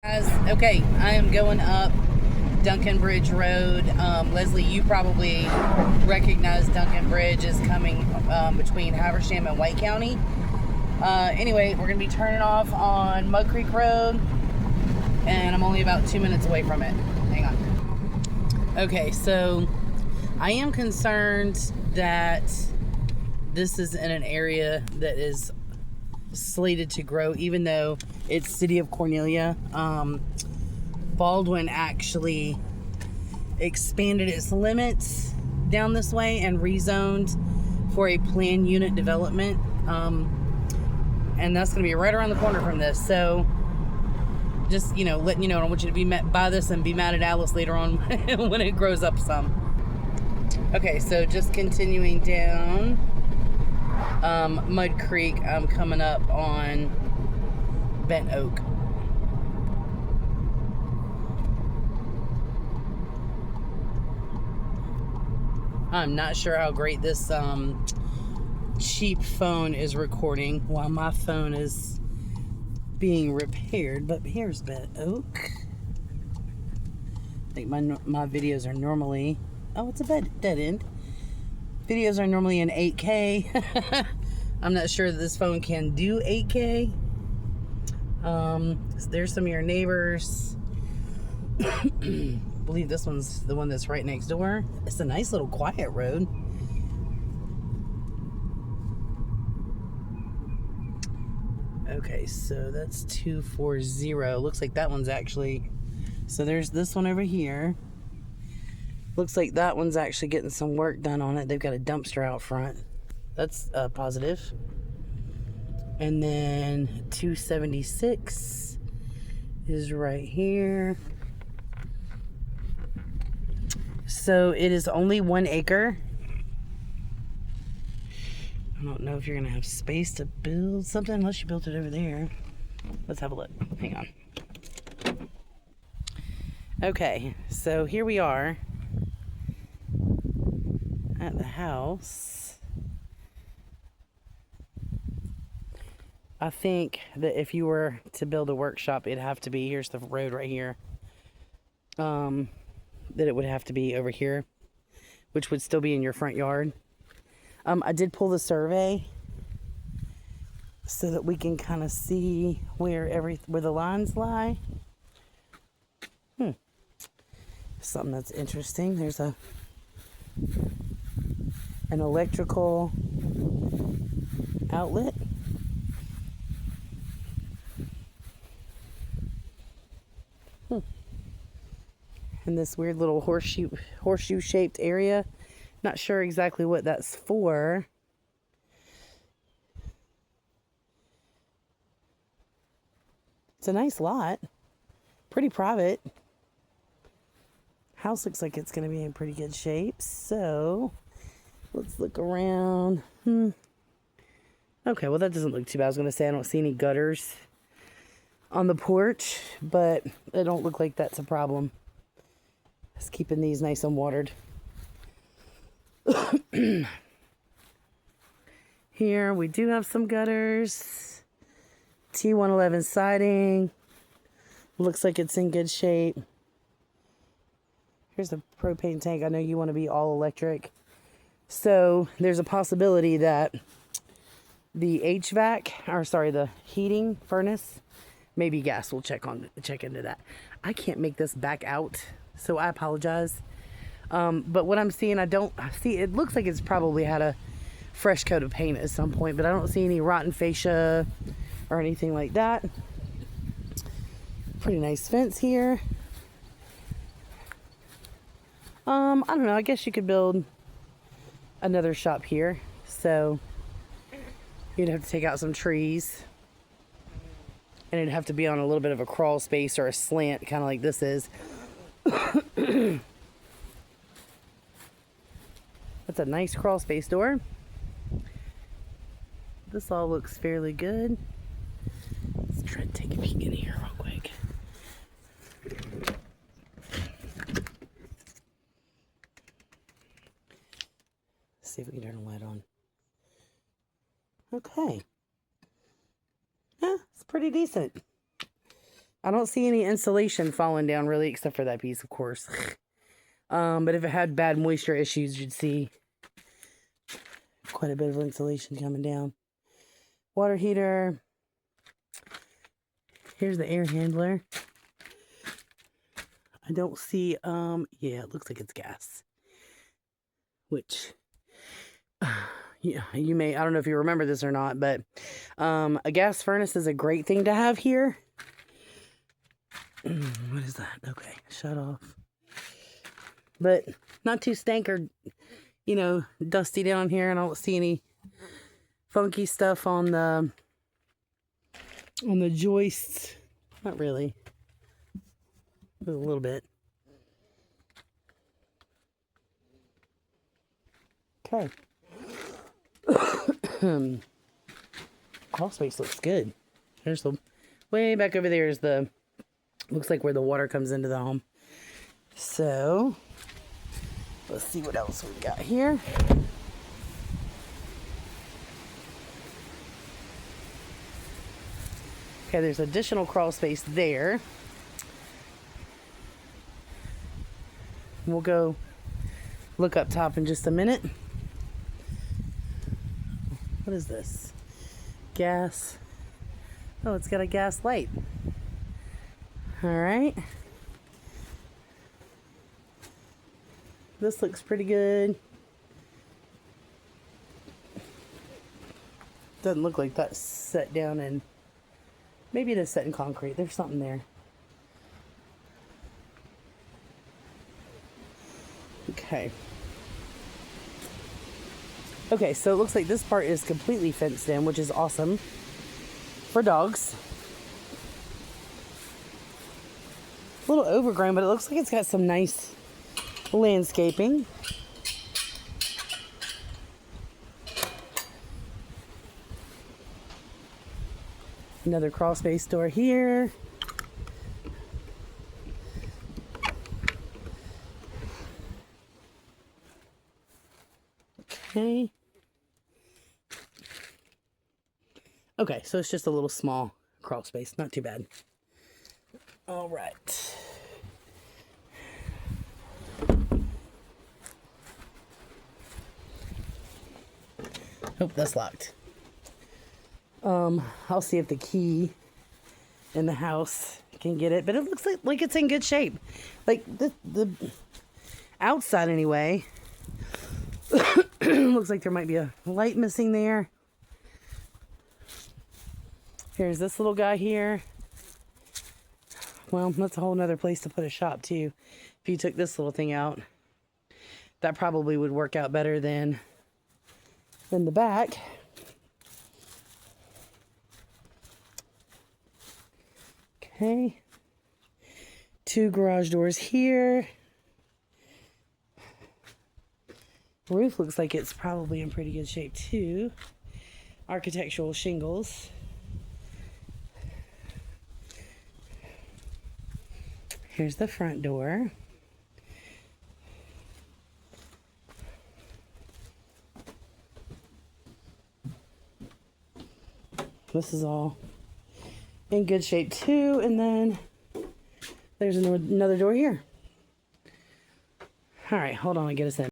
Guys, okay, I am going up Duncan Bridge Road. Leslie, you probably recognize Duncan Bridge is coming between Haversham and White County. Anyway, we're going to be turning off on Mud Creek Road, and I'm only about 2 minutes away from it. Hang on. Okay, so I am concerned that this is in an area that is slated to grow, even though it's City of Cornelia. Baldwin actually expanded its limits down this way and rezoned for a planned unit development, and that's going to be right around the corner from this. So just, letting you know, I don't want you to be met by this and be mad at Alice later on when it grows up some. Okay, so just continuing down Mud Creek, I'm coming up on Bent Oak. I'm not sure how great this cheap phone is recording while my phone is being repaired, but here's Bent Oak. I think my videos are normally, oh, it's a dead end. Videos are normally in 8K. I'm not sure that this phone can do 8K. There's some of your neighbors. I believe this one's the one that's right next door. It's a nice little quiet road. Okay, so that's 240. Looks like that one's actually, so there's this one over here. Looks like that one's actually getting some work done on it. They've got a dumpster out front. That's positive. And then 276 is right here. So it is only 1 acre. I don't know if you're gonna have space to build something unless you built it over there. Let's have a look. Hang on. Okay, so here we are at the house. I think that if you were to build a workshop, it'd have to be, here's the road right here. That it would have to be over here, which would still be in your front yard. I did pull the survey so that we can kind of see where the lines lie. Something that's interesting. There's an electrical outlet. In this weird little horseshoe shaped area. Not sure exactly what that's for. It's a nice lot. Pretty private. House looks like it's going to be in pretty good shape. So let's look around. Okay, well, that doesn't look too bad. I was going to say I don't see any gutters on the porch, but it don't look like that's a problem. Just keeping these nice and watered. Here we do have some gutters. T111 siding. Looks like it's in good shape. Here's the propane tank. I know you want to be all electric. So there's a possibility that the the heating furnace, maybe gas. We'll check into that. I can't make this back out, so I apologize. But what I'm seeing, it looks like it's probably had a fresh coat of paint at some point, but I don't see any rotten fascia or anything like that. Pretty nice fence here. I don't know, I guess you could build another shop here. So you'd have to take out some trees, and it'd have to be on a little bit of a crawl space or a slant, kind of like this is. That's a nice crawl space door. This all looks fairly good. Let's try to take a peek in here real quick. See if we can turn the light on. Okay. Yeah, it's pretty decent. I don't see any insulation falling down really, except for that piece, of course. But if it had bad moisture issues, you'd see quite a bit of insulation coming down. Water heater. Here's the air handler. I don't see, yeah, it looks like it's gas. Which, yeah, you may, I don't know if you remember this or not, but a gas furnace is a great thing to have here. What is that? Okay, shut off. But not too stank or, you know, dusty down here, and I don't see any funky stuff on the joists. Not really. A little bit. Okay. Crawl space looks good. There's the way back over there is the, looks like where the water comes into the home. So let's see what else we've got here. Okay, there's additional crawl space there. We'll go look up top in just a minute. What is this? Gas. Oh, it's got a gas light. All right. This looks pretty good. Doesn't look like that's set down in, maybe it is set in concrete. There's something there. Okay. Okay, so it looks like this part is completely fenced in, which is awesome for dogs. A little overgrown, but it looks like it's got some nice landscaping. Another crawl space door here. Okay. Okay, so it's just a little small crawl space. Not too bad. All right. Oh, that's locked. I'll see if the key in the house can get it, but it looks like it's in good shape. Like the outside anyway. Looks like there might be a light missing there. Here's this little guy here. Well, that's a whole nother place to put a shop too. If you took this little thing out, that probably would work out better than the back. Okay. 2 garage doors here. Roof looks like it's probably in pretty good shape too. Architectural shingles. Here's the front door. This is all in good shape too, and then there's another door here. All right, hold on, I'll get us in.